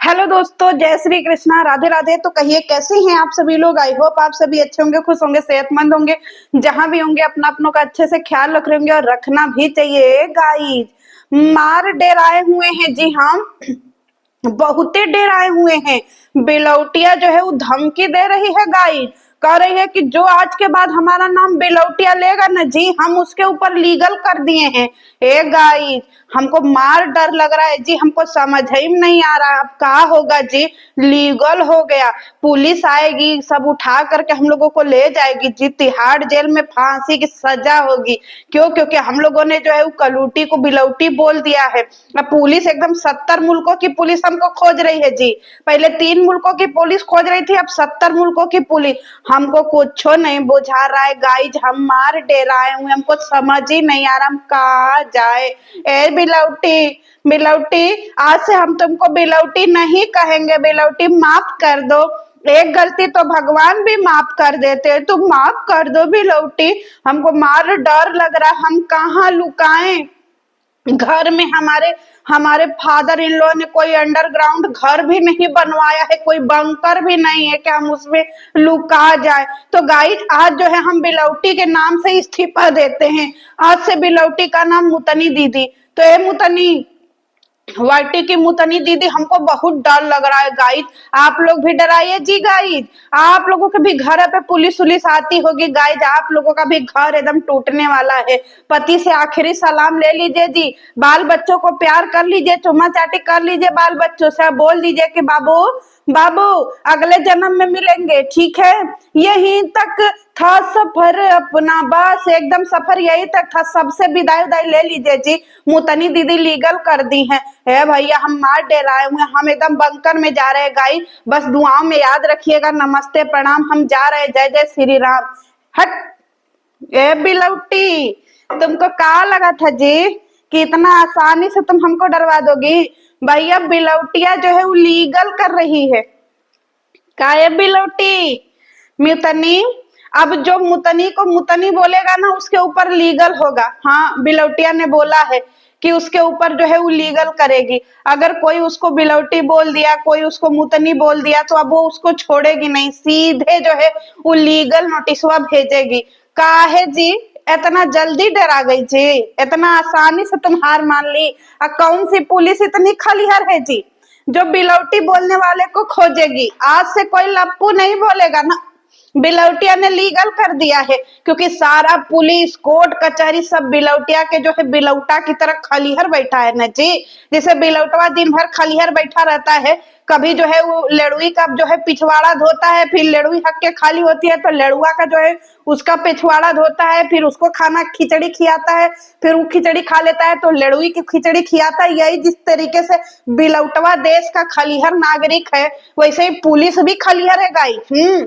Hello दोस्तों, जय श्री कृष्णा, राधे राधे। तो कहिए कैसे हैं आप सभी लोग। आई होप आप सभी अच्छे होंगे, खुश होंगे, सेहतमंद होंगे। जहां भी होंगे अपना अपनों का अच्छे से ख्याल रख रहे होंगे और रखना भी चाहिए। गाइस, मार डेराए हुए हैं जी, हम बहुते डेराए हुए हैं। बेलौटिया जो है वो धमकी दे रही है गाइस। कह रही है कि जो आज के बाद हमारा नाम बेलौटिया लेगा ना जी, हम उसके ऊपर लीगल कर दिए हैं। ए गाइस, हमको मार डर लग रहा है जी, हमको समझ ही नहीं आ रहा अब क्या होगा जी। लीगल हो गया, पुलिस आएगी, सब उठा करके हम लोगों को ले जाएगी जी, तिहाड़ जेल में फांसी की सजा होगी। क्यों? क्योंकि हम लोगों ने जो है वो कलूटी को बिलौटी बोल दिया है। अब पुलिस एकदम 70 मुल्कों की पुलिस हमको खोज रही है जी। पहले 3 मुल्कों की पुलिस खोज रही थी, अब 70 मुल्कों की पुलिस। हमको कुछ नहीं बुझा रहा है गाइज, हम मार डेराए हुए, हमको समझ ही नहीं आ रहा हम कहाँ जाए। ए बिलौटी, बिलौटी, आज से हम तुमको बिलौटी नहीं कहेंगे। बिलौटी माफ कर दो, एक गलती तो भगवान भी माफ कर देते हैं, तुम माफ कर दो बिलौटी। हमको मार डर लग रहा, हम कहाँ लुकाएं। घर में हमारे हमारे फादर इन लॉ ने कोई अंडरग्राउंड घर भी नहीं बनवाया है, कोई बंकर भी नहीं है कि हम उसमें लुका जाए। तो गाइस, आज जो है हम बिलौटी के नाम से इस्तीफा देते हैं। आज से बिलौटी का नाम मुतनी दीदी। तो ये मुतनी, वाइटी की मुतनी दीदी, हमको बहुत डर लग रहा है गाइस। आप लोग भी डराइए जी गाइस। आप लोगों के भी घर पे पुलिस उलिस आती होगी गाइस, आप लोगों का भी घर एकदम टूटने वाला है। पति से आखिरी सलाम ले लीजिए जी, बाल बच्चों को प्यार कर लीजिए, चुम्मा चाटी कर लीजिए बाल बच्चों से, बोल दीजिए कि बाबू बाबू अगले जन्म में मिलेंगे, ठीक है। यहीं तक था सफर अपना, बस एकदम सफर यही तक था। सबसे विदाई उदाई ले लीजिए जी, मुतनी दीदी लीगल कर दी है। भैया, हम मार डेराए हुए, हम एकदम बंकर में जा रहे हैं गाइस। बस दुआओं में याद रखिएगा, नमस्ते प्रणाम, हम जा रहे हैं, जय जय श्री राम। हट। ए बिलौटी, तुमको क्या लगा था जी कि इतना आसानी से तुम हमको डरवा दोगी। भैया, बिलौटिया जो है वो लीगल कर रही है। का है बिलौटी? मुतनी, अब जो मुतनी को मुतनी बोलेगा ना उसके ऊपर लीगल होगा। हाँ, बिलौटिया ने बोला है कि उसके ऊपर जो है वो लीगल करेगी। अगर कोई उसको बिलौटी बोल दिया, कोई उसको मुतनी बोल दिया, तो अब वो उसको छोड़ेगी नहीं, सीधे जो है वो लीगल नोटिसवा भेजेगी। काहे जी इतना जल्दी डरा गई जी, इतना आसानी से तुम हार मान ली। कौन सी पुलिस इतनी खलिहर है जी जो बिलौटी बोलने वाले को खोजेगी। आज से कोई लप्पू नहीं बोलेगा ना, बिलौटिया ने लीगल कर दिया है। क्योंकि सारा पुलिस कोर्ट कचहरी सब बिलौटिया के जो है बिलौटा की तरह खलिहर बैठा है ना जी। जैसे बिलौटवा दिन भर खलिहर बैठा रहता है, कभी जो है वो लेड़ुई का जो है पिछवाड़ा धोता है, फिर लेड़ुई हक के खाली होती है तो लेड़ुआ का जो है उसका पिछवाड़ा धोता है, फिर उसको खाना खिचड़ी खिलाता है, फिर वो खिचड़ी खा लेता है तो लेड़ुई की खिचड़ी खिलाता है। यही जिस तरीके से बिलौटवा देश का खलिहर नागरिक है, वैसे ही पुलिस भी खलिहर है गाइस।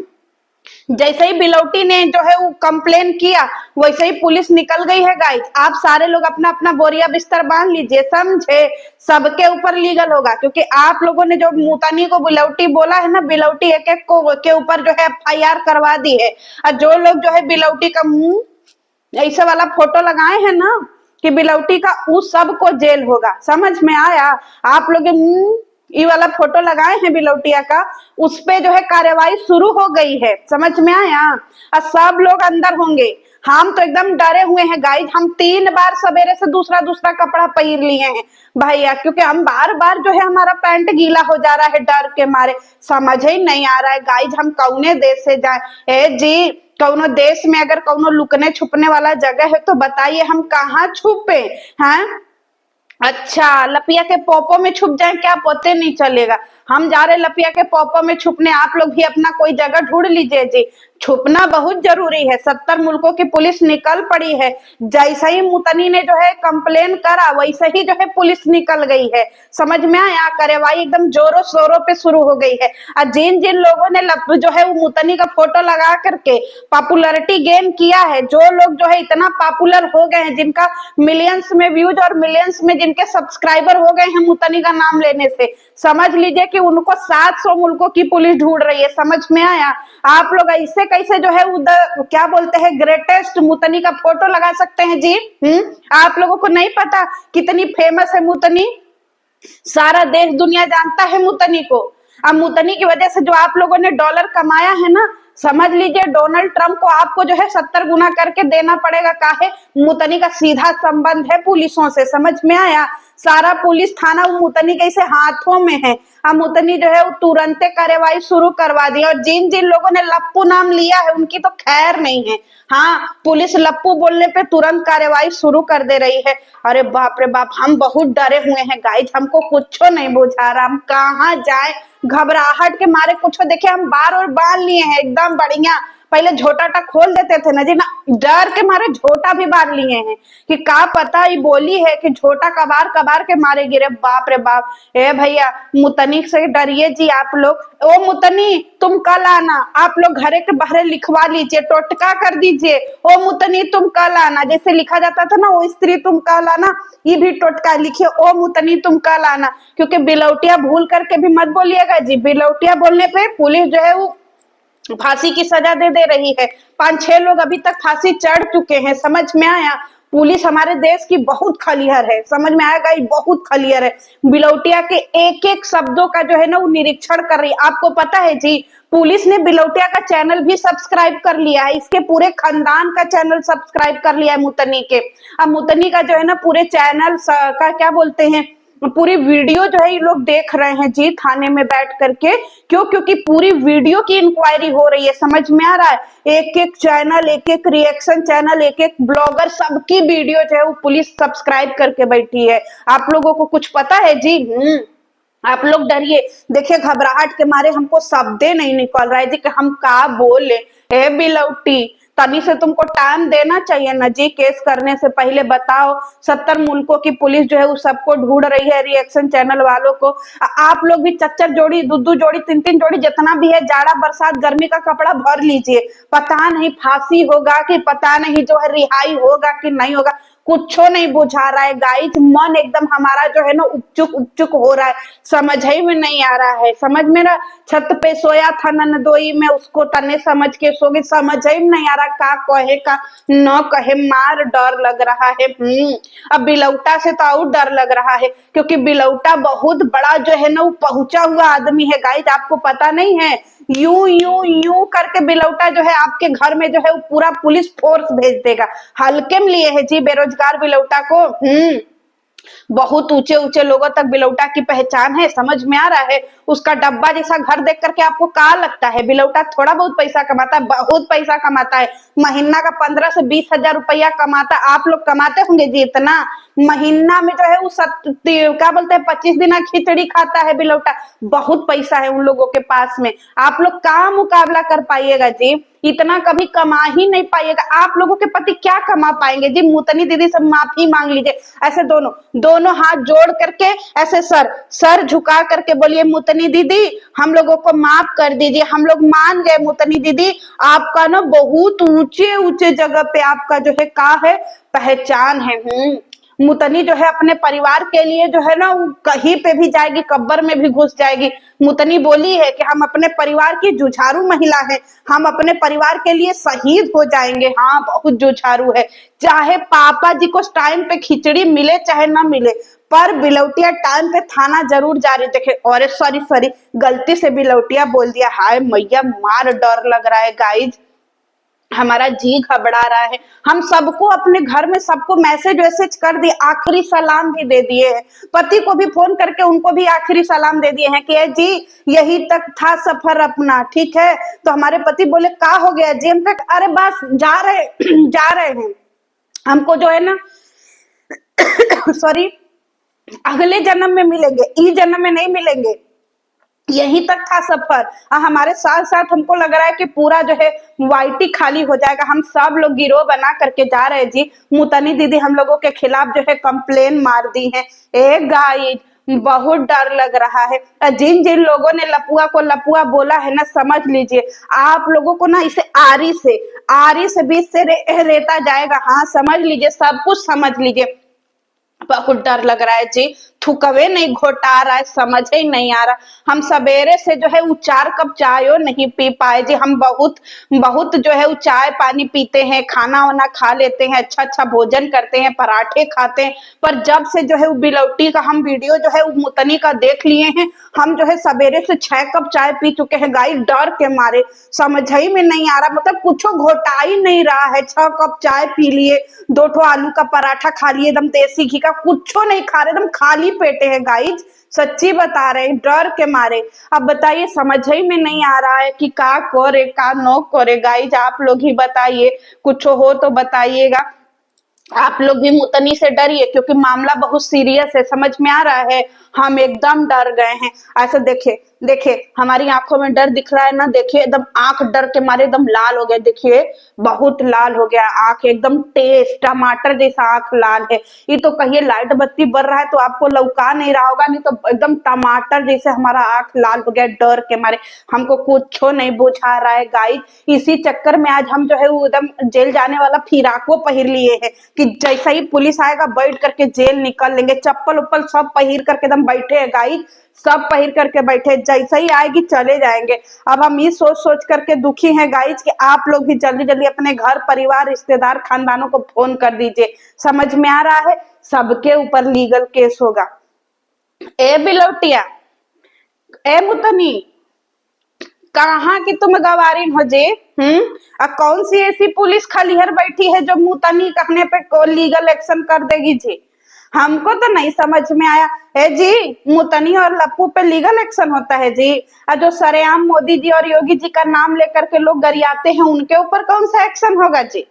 जैसे ही बिलौटी ने जो है वो कंप्लेन किया, वैसे ही पुलिस निकल गई है गाइस। आप सारे लोग अपना अपना बोरिया बिस्तर बांध लीजिए, समझे। सबके ऊपर लीगल होगा, क्योंकि आप लोगों ने जो मुतनी को बिलौटी बोला है ना, बिलौटी एक एक को के ऊपर जो है FIR करवा दी है। और जो लोग जो है बिलौटी का मुंह ऐसे वाला फोटो लगाए हैं ना कि बिलौटी का, उस सब को जेल होगा। समझ में आया? आप लोग ये वाला फोटो लगाए हैं बिलौटिया का, उस पे जो है कार्रवाई शुरू हो गई है। समझ में आया? और सब लोग अंदर होंगे। हम तो एकदम डरे हुए हैं गाइज, हम 3 बार सवेरे से दूसरा दूसरा कपड़ा पहन लिए हैं भैया, क्योंकि हम बार बार जो है हमारा पैंट गीला हो जा रहा है डर के मारे। समझ ही नहीं आ रहा है गाइज, हम कौने देश से जाए। ए जी, कौनो देश में अगर कौनो लुकने छुपने वाला जगह है तो बताइए, हम कहाँ छुपे हैं। अच्छा, लपिया के पोपो में छुप जाए क्या? पते नहीं चलेगा। हम जा रहे लपिया के पोपो में छुपने, आप लोग भी अपना कोई जगह ढूंढ लीजिए जी। छुपना बहुत जरूरी है। 70 मुल्कों की पुलिस निकल पड़ी है। जैसे ही मुतनी ने जो है कंप्लेन करा, वैसे ही जो है पुलिस निकल गई है। समझ में आया? कार्रवाई एकदम जोरों शोरों पे शुरू हो गई है। और जिन जिन लोगों ने जो है वो मुतनी का फोटो लगा करके पॉपुलैरिटी गेन किया है, जो लोग जो है इतना पॉपुलर हो गए हैं, जिनका मिलियंस में व्यूज और मिलियंस में जिनके सब्सक्राइबर हो गए हैं मुतनी का नाम लेने से, समझ लीजिए कि उनको 700 मुल्कों की पुलिस ढूंढ रही है। समझ में आया? आप लोग ऐसे कैसे जो है उधर क्या बोलते हैं ग्रेटेस्ट मुतनी का फोटो लगा सकते हैं जी। आप लोगों को नहीं पता कितनी फेमस है मुतनी? सारा देश दुनिया जानता है मुतनी को। अब मुतनी की वजह से जो आप लोगों ने डॉलर कमाया है ना, समझ लीजिए डोनाल्ड ट्रंप को आपको जो है 70 गुना करके देना पड़ेगा। काहे? मुतनी का सीधा संबंध है पुलिसों से, समझ में आया? सारा पुलिस थाना वो मुतनी के इसे हाथों में है। अब मुतनी जो है वो तुरंत कार्रवाई शुरू करवा दी, और जिन जिन लोगों ने लप्पू नाम लिया है उनकी तो खैर नहीं है। हाँ, पुलिस लप्पू बोलने पे तुरंत कार्रवाई शुरू कर दे रही है। अरे बाप रे बाप, हम बहुत डरे हुए हैं गाइज, हमको कुछ नहीं बुझा रहा, हम कहाँ जाए। घबराहट के मारे कुछ देखिए हम बार और बांध लिए हैं एकदम बढ़िया। पहले झोटाटा खोल देते थे ना जी ना, डर के मारे झोटा भी बांध लिए हैं कि का पता ये बोली है कि झोटा कबार कबार के मारे गिरे। बाप रे बाप। ए भैया, मुतनी से डरिए जी आप लोग। ओ मुतनी, तुम कल आना, आप लोग घरे के बाहर लिखवा लीजिए, टोटका कर दीजिए। ओ मुतनी तुम कल आना, जैसे लिखा जाता था ना ओ स्त्री तुम कल आना, ये भी टोटका लिखिए, ओ मुतनी तुम कल आना। क्योंकि बिलौटिया भूल करके भी मत बोलिएगा जी, बिलौटिया बोलने पे पुलिस जो है वो फांसी की सजा दे रही है। 5-6 लोग अभी तक फांसी चढ़ चुके हैं, समझ में आया? पुलिस हमारे देश की बहुत खलिहर है, समझ में आएगा? ये बहुत खलिहर है। बिलौटिया के एक एक शब्दों का जो है ना वो निरीक्षण कर रही है। आपको पता है जी, पुलिस ने बिलौटिया का चैनल भी सब्सक्राइब कर लिया है, इसके पूरे खानदान का चैनल सब्सक्राइब कर लिया है मुतनी के। अब मुतनी का जो है ना पूरे चैनल का क्या बोलते हैं, पूरी वीडियो जो है ये लोग देख रहे हैं जी थाने में बैठ करके। क्यों? क्योंकि पूरी वीडियो की इंक्वायरी हो रही है, समझ में आ रहा है? एक एक चैनल, एक एक रिएक्शन चैनल, एक एक ब्लॉगर, सबकी वीडियो जो है वो पुलिस सब्सक्राइब करके बैठी है। आप लोगों को कुछ पता है जी? आप लोग डरिए। देखिए घबराहट के मारे हमको शब्दे नहीं निकल रहा है जी कि हम का बोले। ए बिलौटी, तभी से तुमको टाइम देना चाहिए ना जी केस करने से पहले। बताओ, 70 मुल्कों की पुलिस जो है वो सबको ढूंढ रही है, रिएक्शन चैनल वालों को। आप लोग भी 4-4 जोड़ी, 2-2 जोड़ी, 3-3 जोड़ी, जितना भी है जाड़ा बरसात गर्मी का कपड़ा भर लीजिए। पता नहीं फांसी होगा कि पता नहीं जो है रिहाई होगा कि नहीं होगा, कुछो नहीं बुझा रहा है गाइज। मन एकदम हमारा जो है ना उपचुक उपचुक हो रहा है, समझ ही में नहीं आ रहा है। समझ मेरा छत पे सोया था ननदोई में, उसको तने समझ के सो गई, समझ ही में नहीं आ रहा का कहे का न कहे। मार डर लग रहा है। अब बिलौटा से तो और डर लग रहा है, क्योंकि बिलौटा बहुत बड़ा जो है ना वो पहुंचा हुआ आदमी है गाइज, आपको पता नहीं है? यूं यूं यूं करके बिलौटा जो है आपके घर में जो है वो पूरा पुलिस फोर्स भेज देगा। हल्के में लिए है जी बेरोजगार बिलौटा को। बहुत ऊंचे ऊंचे लोगों तक बिलौटा की पहचान है, समझ में आ रहा है? उसका डब्बा जैसा घर देख करके आपको क्या लगता है बिलौटा थोड़ा बहुत पैसा कमाता है? बहुत पैसा कमाता है। महीना का 15 से 20 हजार रुपया कमाता है। आप लोग कमाते होंगे जी इतना? महीना में जो है वो क्या बोलते हैं 25 दिन खिचड़ी खाता है बिलौटा। बहुत पैसा है उन लोगों के पास में। आप लोग का मुकाबला कर पाइएगा जी? इतना कभी कमा ही नहीं पाइएगा। आप लोगों के पति क्या कमा पाएंगे जी? मुतनी दीदी से माफी मांग लीजिए, ऐसे दोनों दोनों हाथ जोड़ करके, ऐसे सर सर झुका करके बोलिए मुतनी दीदी हम लोगों को माफ कर दीजिए, हम लोग मान गए मुतनी दीदी। आपका ना बहुत ऊंचे ऊंचे जगह पे आपका जो है का है पहचान है। मुतनी जो है अपने परिवार के लिए जो है ना कहीं पे भी जाएगी, कब्र में भी घुस जाएगी। मुतनी बोली है कि हम अपने परिवार की जुझारू महिला है, हम अपने परिवार के लिए शहीद हो जाएंगे। हाँ, बहुत जुझारू है। चाहे पापा जी को टाइम पे खिचड़ी मिले चाहे ना मिले, पर बिलौटिया टाइम पे थाना जरूर जा रही। देखे, और सॉरी गलती से बिलौटिया बोल दिया। हाय मैया, मार डर लग रहा है गाइज, हमारा जी घबरा रहा है। हम सबको अपने घर में सबको मैसेज वैसेज कर दिए, आखिरी सलाम भी दे दिए हैं। पति को भी फोन करके उनको भी आखिरी सलाम दे दिए हैं कि जी यही तक था सफर अपना, ठीक है? तो हमारे पति बोले का हो गया जी? हम कहा अरे बस जा रहे जा रहे हैं, हमको जो है ना सॉरी अगले जन्म में मिलेंगे, इस जन्म में नहीं मिलेंगे, यहीं तक था सफर। हमारे साथ साथ हमको लग रहा है कि पूरा जो है वाईटी खाली हो जाएगा। हम सब लोग गिरोह बना करके जा रहे हैं जी। मुतनी दीदी हम लोगों के खिलाफ जो है कंप्लेन मार दी है। ए गाइस, बहुत डर लग रहा है। जिन जिन लोगों ने लपुआ को लपुआ बोला है ना, समझ लीजिए आप लोगों को ना इसे आरी से बीच से रेता जाएगा। हाँ समझ लीजिए, सब कुछ समझ लीजिए। बहुत डर लग रहा है जी। थुकवे नहीं घोटा रहा है, समझ ही नहीं आ रहा। हम सवेरे से जो है वो 4 कप चाय नहीं पी पाए जी। हम बहुत बहुत जो है वो चाय पानी पीते हैं, खाना वाना खा लेते हैं, अच्छा अच्छा भोजन करते हैं, पराठे खाते हैं, पर जब से जो है वो बिलौटी का हम वीडियो जो है वो मुतनी का देख लिए हैं, हम जो है सवेरे से 6 कप चाय पी चुके हैं गाइस, डर के मारे। समझ ही में नहीं आ रहा, मतलब कुछ घोटा ही नहीं रहा है। 6 कप चाय पी लिए, 2 ठो आलू का पराठा खा लिए, एकदम देसी घी का, कुछ नहीं खा रहे, एकदम खाली पेटे हैं गाइज, सच्ची बता रहे हैं, डर के मारे। अब बताइए, समझ ही में नहीं आ रहा है कि का करे का नो करे गाइज, आप लोग ही बताइए, कुछ हो तो बताइएगा। आप लोग भी मुतनी से डरिए, क्योंकि मामला बहुत सीरियस है, समझ में आ रहा है। हम एकदम डर गए हैं। ऐसा देखिए देखिए, हमारी आंखों में डर दिख रहा है ना, देखिए एकदम आंख डर के मारे एकदम लाल हो गया, देखिए बहुत लाल हो गया आंख, एकदम तेज टमाटर जैसा आंख लाल है। ये तो कहिए लाइट बत्ती बर रहा है तो आपको लौका नहीं रहा होगा, नहीं तो एकदम टमाटर जैसे हमारा आंख लाल हो गया डर के मारे। हमको कुछ नहीं बुझा रहा है गाइस, इसी चक्कर में आज हम जो है वो एकदम जेल जाने वाला फिराको पहन लिए हैं कि जैसा ही पुलिस आएगा बैठ करके जेल निकल लेंगे। चप्पल उप्पल सब पहिर करके एकदम बैठे हैं गाइस, सब पहिर करके बैठे, जैसा ही आएगी चले जाएंगे। अब हम ये सोच सोच करके दुखी हैं गाइस कि आप लोग भी जल्दी जल्दी अपने घर परिवार रिश्तेदार खानदानों को फोन कर दीजिए। समझ में आ रहा है, सबके ऊपर लीगल केस होगा। ए बिलौटिया, ए मुतनी, कहाँ की तुम गवारीन हो जे? कौन सी ऐसी पुलिस खलिहर बैठी है जो मुतनी कहने पे लीगल एक्शन कर देगी जी? हमको तो नहीं समझ में आया है जी। मुतनी और लप्पू पे लीगल एक्शन होता है जी? और जो सरेआम मोदी जी और योगी जी का नाम लेकर के लोग गरियाते हैं, उनके ऊपर कौन सा एक्शन होगा जी?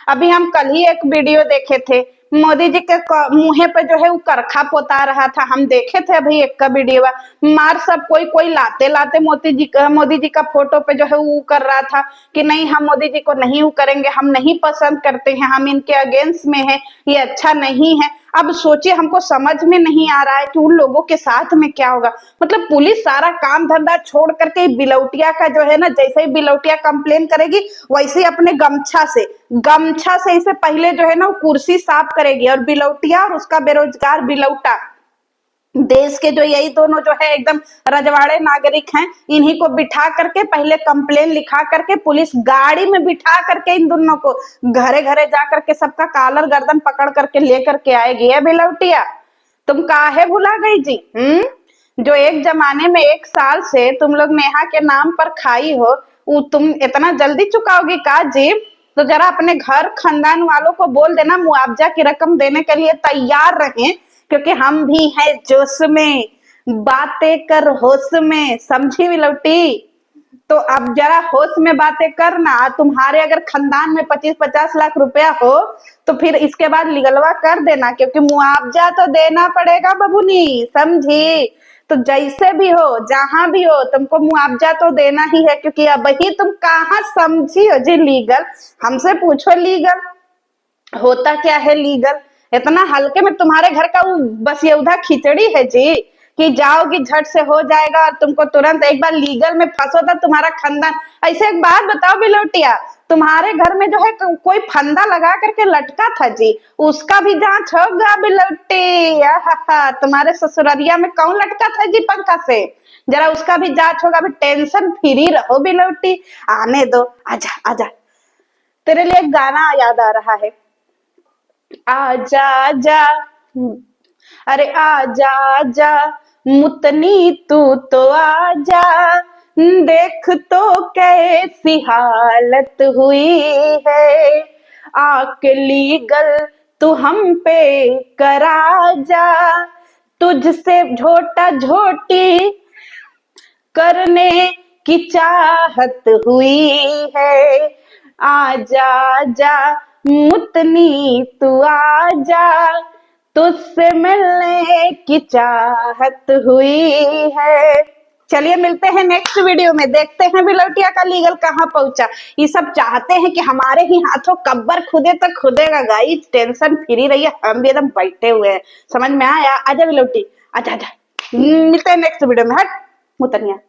अभी हम कल ही एक वीडियो देखे थे, मोदी जी के मुंह पे जो है वो करखा पोता रहा था, हम देखे थे अभी एक का वीडियो। मार सब कोई कोई लाते लाते मोदी जी का फोटो पे जो है वो कर रहा था कि नहीं हम मोदी जी को नहीं वो करेंगे, हम नहीं पसंद करते हैं, हम इनके अगेंस्ट में है, ये अच्छा नहीं है। अब सोचिए, हमको समझ में नहीं आ रहा है कि उन लोगों के साथ में क्या होगा। मतलब पुलिस सारा काम धंधा छोड़ करके बिलौटिया का जो है ना, जैसे ही बिलौटिया कंप्लेन करेगी वैसे ही अपने गमछा से इसे पहले जो है ना वो कुर्सी साफ करेगी। और बिलौटिया और उसका बेरोजगार बिलौटा, देश के जो यही दोनों जो है एकदम रजवाड़े नागरिक हैं, इन्हीं को बिठा करके पहले कंप्लेन लिखा करके पुलिस गाड़ी में बिठा करके इन दोनों को घरे घरे जा करके सबका कालर गर्दन पकड़ करके ले करके आएगी। है बिलौटिया, तुम काहे भुला गई जी? जो एक जमाने में 1 साल से तुम लोग नेहा के नाम पर खाई हो, वो तुम इतना जल्दी चुकाओगी का जी? तो जरा अपने घर खानदान वालों को बोल देना मुआवजा की रकम देने के लिए तैयार रहें, क्योंकि हम भी हैं जोश में, बातें कर होश में, समझी बिलौटी? तो अब जरा होश में बातें करना। तुम्हारे अगर खानदान में 25-50 लाख रुपया हो तो फिर इसके बाद लीगलवा कर देना, क्योंकि मुआवजा तो देना पड़ेगा बबुनी, समझी? तो जैसे भी हो जहां भी हो तुमको मुआवजा तो देना ही है, क्योंकि अब ही तुम कहाँ समझी हो जी लीगल? हमसे पूछो लीगल होता क्या है। लीगल इतना हल्के में तुम्हारे घर का वो बस ये खिचड़ी है जी कि जाओगी झट से हो जाएगा और तुमको तुरंत एक बार लीगल में फंसो तो तुम्हारा खानदान। ऐसे एक बात बताओ बिलौटिया, तुम्हारे घर में जो है कोई फंदा लगा करके लटका था जी, उसका भी जांच होगा बिलौटी? तुम्हारे ससुरारिया में कौन लटका था जी पंखा से? जरा उसका भी जांच होगा। अभी टेंशन फ्री रहो बिलौटी, आने दो, आजा आजा। तेरे लिए एक गाना याद आ रहा है, आजा आजा, अरे आजा आजा मुतनी तू तो आजा, देख तो कैसी हालत हुई है, आके लीगल तू हम पे करा जा, तुझसे झोटा झोटी करने की चाहत हुई है, आजा आजा मुतनी तू आजा, तुझसे मिलने की चाहत हुई है। चलिए मिलते हैं नेक्स्ट वीडियो में, देखते हैं बिलौटिया का लीगल कहाँ पहुंचा। ये सब चाहते हैं कि हमारे ही हाथों कब्बर खुदे तक खुदेगा गाइस, टेंशन फ्री रहिए, हम भी एकदम बैठे हुए हैं। समझ में आया? आजा बिलौटी, आजा आजा। मिलते हैं नेक्स्ट वीडियो में। हट मुतनिया।